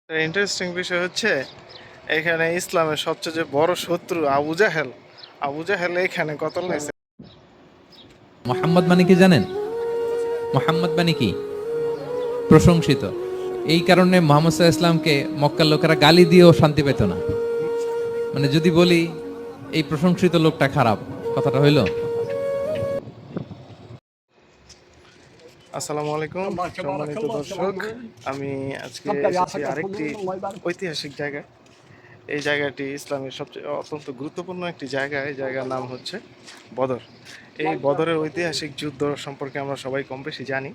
Interesting বিষয় হচ্ছে এখানে ইসলামের সবচেয়ে যে বড় শত্রু আবু জাহেল এখানে কতল নিয়েছে। মোহাম্মদ মানে কি জানেন? মোহাম্মদ মানে কি? প্রশংসিত। এই কারণে মোহাম্মদ সাল্লাল্লাহু আলাইহি ইসলামকে মক্কার লোকেরা গালি দিয়েও শান্তি পেত না। মানে যদি বলি এই প্রশংসিত লোকটা খারাপ, কথাটা হইল? আসসালামু আলাইকুম সম্মানিত দর্শক, আমি আজকে এসেছি আরেকটি ঐতিহাসিক জায়গায়। এই জায়গাটি ইসলামের সবচেয়ে অত্যন্ত গুরুত্বপূর্ণ একটি জায়গা। এই জায়গার নাম হচ্ছে বদর। এই বদরের ঐতিহাসিক যুদ্ধ সম্পর্কে আমরা সবাই কম বেশি জানি।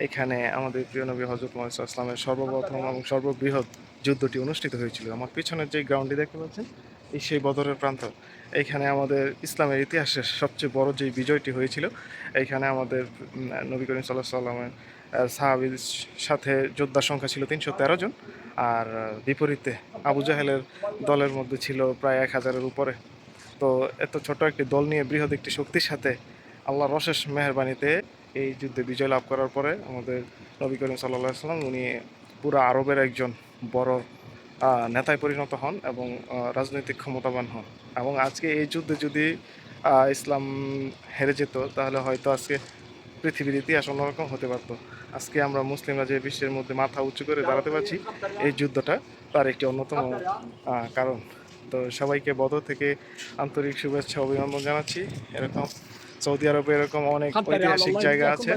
এখানে আমাদের প্রিয় নবী হযরত মুহাম্মদ সাল্লাল্লাহু আলাইহি ওয়াসাল্লামের সর্বপ্রথম এবং সর্ববৃহৎ যুদ্ধটি অনুষ্ঠিত হয়েছিল। আমার পিছনের যে গ্রাউন্ডটি দেখতে পাচ্ছেন এই সেই বদরের প্রান্ত। এইখানে আমাদের ইসলামের ইতিহাসের সবচেয়ে বড় যে বিজয়টি হয়েছিল, এইখানে আমাদের নবী করিম সাল্লাল্লাহু আলাইহি ওয়াসাল্লামের সাহাবীর সাথে যোদ্ধার সংখ্যা ছিল ৩১৩ জন। আর বিপরীতে আবু জাহেলের দলের মধ্যে ছিল প্রায় ১,০০০-এর উপরে। তো এত ছোট একটি দল নিয়ে বৃহৎ একটি শক্তির সাথে আল্লাহর অশেষ মেহেরবানিতে এই যুদ্ধে বিজয় লাভ করার পরে আমাদের নবী করিম সাল্লাল্লাহু আলাইহি ওয়াসাল্লাম উনি পুরো আরবের একজন বড় নেতায় পরিণত হন এবং রাজনৈতিক ক্ষমতাবান হন। এবং আজকে এই যুদ্ধে যদি ইসলাম হেরে যেত তাহলে হয়তো আজকে পৃথিবীর ইতিহাস অন্যরকম হতে পারতো। আজকে আমরা মুসলিমরা যে বিশ্বের মধ্যে মাথা উঁচু করে দাঁড়াতে পারছি, এই যুদ্ধটা তার একটি অন্যতম কারণ। তো সবাইকে বদর থেকে আন্তরিক শুভেচ্ছা অভিনন্দন জানাচ্ছি। এরকম সৌদি আরবে এরকম অনেক ঐতিহাসিক জায়গা আছে।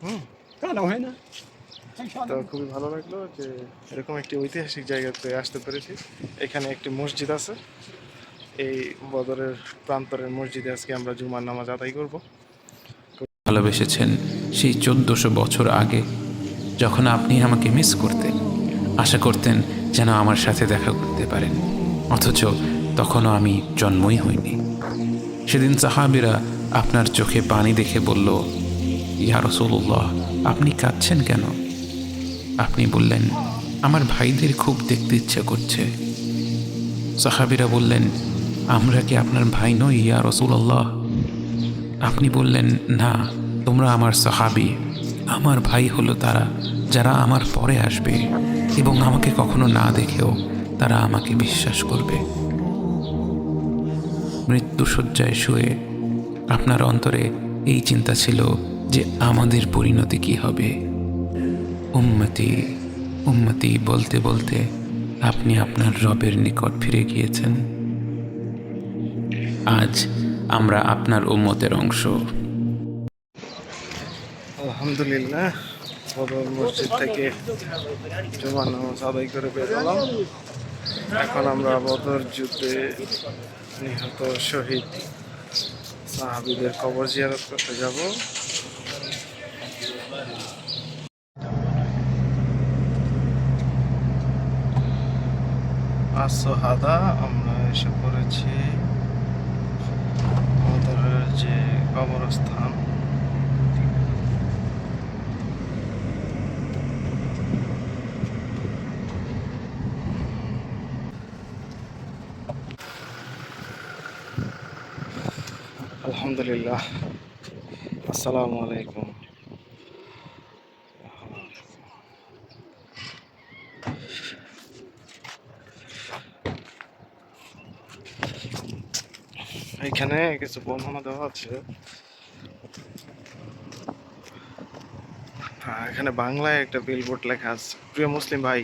হুম। তো খুবই ভালো লাগলো যে এরকম একটি ঐতিহাসিক জায়গাতে আসতে পেরেছি। এখানে একটি মসজিদ আছে। এই বদরের প্রান্তরের মসজিদে আজকে আমরা জুমার নামাজ আদায় করব। ভালোবেসেছেন সেই ১৪০০ বছর আগে, যখন আপনি আমাকে মিস করতেন, আশা করতেন যেন আমার সাথে দেখা করতে পারেন, অথচ তখনও আমি জন্মই হইনি। সেদিন সাহাবীরা আপনার চোখে পানি দেখে বলল, ইয়া রাসূলুল্লাহ, আপনি কাঁদছেন কেন? আপনি বললেন, আমার ভাইদের খুব দেখতে ইচ্ছা করছে। সাহাবীরা বললেন, আমরা কি আপনার ভাই নই ইয়া রাসূলুল্লাহ? আপনি বললেন, না, তোমরা আমার সাহাবী। আমার ভাই হলো তারা যারা আমার পরে আসবে এবং আমাকে কখনো না দেখেও তারা আমাকে বিশ্বাস করবে। মৃত্যুশয্যায় শুয়ে আপনার অন্তরে এই চিন্তা ছিল যে আমাদের পরিণতি কি হবে। উম্মতি উম্মতি বলতে বলতে আপনি আপনার রবের নিকট ফিরে গিয়েছেন। আজ আমরা আপনার উম্মতের অংশ। আলহামদুলিল্লাহ, বদর মসজিদ থেকে জুমার নামাজ আদায় করে বের হলাম। এখন আমরা বদর যুদ্ধে নিহত শহীদ সাহাবীদের কবর জিয়ারত করতে যাব। আসহাদা আমরা এসে পড়েছি বদরের যে কবরস্থান। আলহামদুলিল্লাহ, আসসালামু আলাইকুম। এখানে কিছু বর্ণনা দেওয়া আছে। হ্যাঁ, এখানে বাংলায় একটা বিলবোর্ড লেখা আছে, প্রিয় মুসলিম ভাই,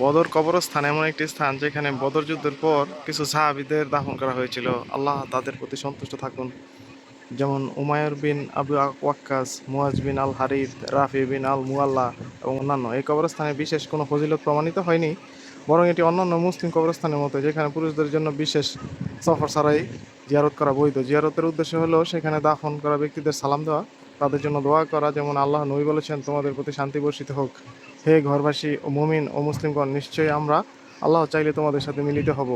বদর কবরস্থান এমন একটি স্থান যেখানে বদর যুদ্ধের পর কিছু সাহাবীদের দাফন করা হয়েছিল। আল্লাহ তাদের প্রতি সন্তুষ্ট থাকুন। যেমন উমায়র বিন আবু ওয়াক্কাস, মুয়াজ বিন আল হারিদ, রাফি বিন আল মুয়াল্লা এবং অন্যান্য। এই কবরস্থানে বিশেষ কোনো ফজিলত প্রমাণিত হয়নি, বরং এটি অন্যান্য মুসলিম কবরস্থানের মতো, যেখানে পুরুষদের জন্য বিশেষ সফর ছাড়াই জিয়ারত করা বৈধ। জিয়ারতের উদ্দেশ্য হলো সেখানে দাফন করা ব্যক্তিদের সালাম দেওয়া, তাদের জন্য দোয়া করা। যেমন আল্লাহ নবী বলেছেন, তোমাদের প্রতি শান্তি বর্ষিত হোক, হে ঘরবাসী ও মুমিন ও মুসলিমগণ, নিশ্চয়ই আমরা আল্লাহ চাইলে তোমাদের সাথে মিলিত হব।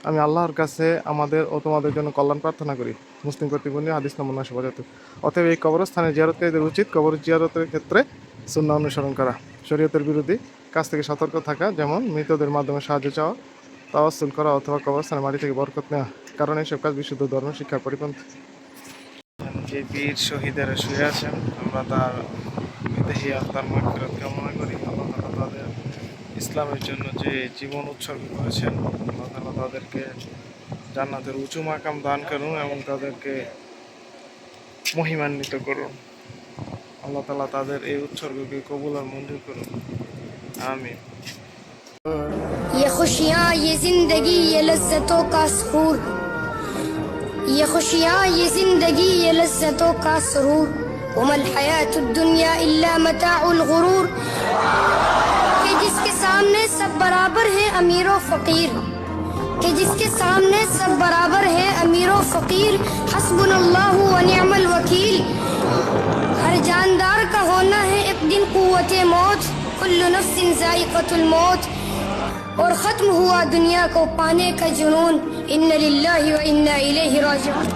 আমি আল্লাহর কাছে আমাদের ও তোমাদের জন্য কল্যাণ প্রার্থনা করি। মুসলিম কর্তৃপক্ষ হাদিস নম্বর 975। অতএব এই কবরস্থানে জিয়ারতকারীদের উচিত কবর জিয়ারতের ক্ষেত্রে সুন্নাহ অনুসরণ করা, শরীয়তের বিরোধী কাজ থেকে সতর্ক থাকা, যেমন মৃতদের মাধ্যমে সাহায্য চাওয়া, তাওয়াসসুল করা অথবা কবরস্থানের মাটি থেকে বরকত নেওয়া, কারণ এইসব কাজ বিশুদ্ধ ধর্ম শিক্ষার পরিপন্থী। যে বীর শহীদেরা শুয়ে আছেন, আমরা তার বিদেহী আত্মার মাগফিরাত কামনা করি। আল্লাহ তাআলা তাদের ইসলামের জন্য যে জীবন উৎসর্গ করেছেন, আল্লাহ তাআলা তাদেরকে জান্নাতের উঁচু মাকাম দান করুন এবং তাদেরকে মহিমান্বিত করুন। আল্লাহ তাআলা তাদের এই উৎসর্গকে কবুল আর মঞ্জুর করুন। আমিন। ये खुशियाँ ये जिंदगी ये लज्जतों का सुरूर, ये खुशियाँ ये जिंदगी ये लज्जतों का सुरूर, वमल हयातुद दुनिया इल्ला मताउल गुरूर। कि जिसके सामने सब बराबर है अमीर व फकीर, कि जिसके सामने सब बराबर है अमीर व फकीर, हस्बुनल्लाहु व निअमल वकील। हर जानदार का होना है एक दिन कुव्वते मौत, कुल्लु नफ्सिन जायक़तुल मौत। और खत्म हुआ दुनिया को पाने का जुनून, इन्ना लिल्लाहि व इन्ना इलैहि राजिऊन।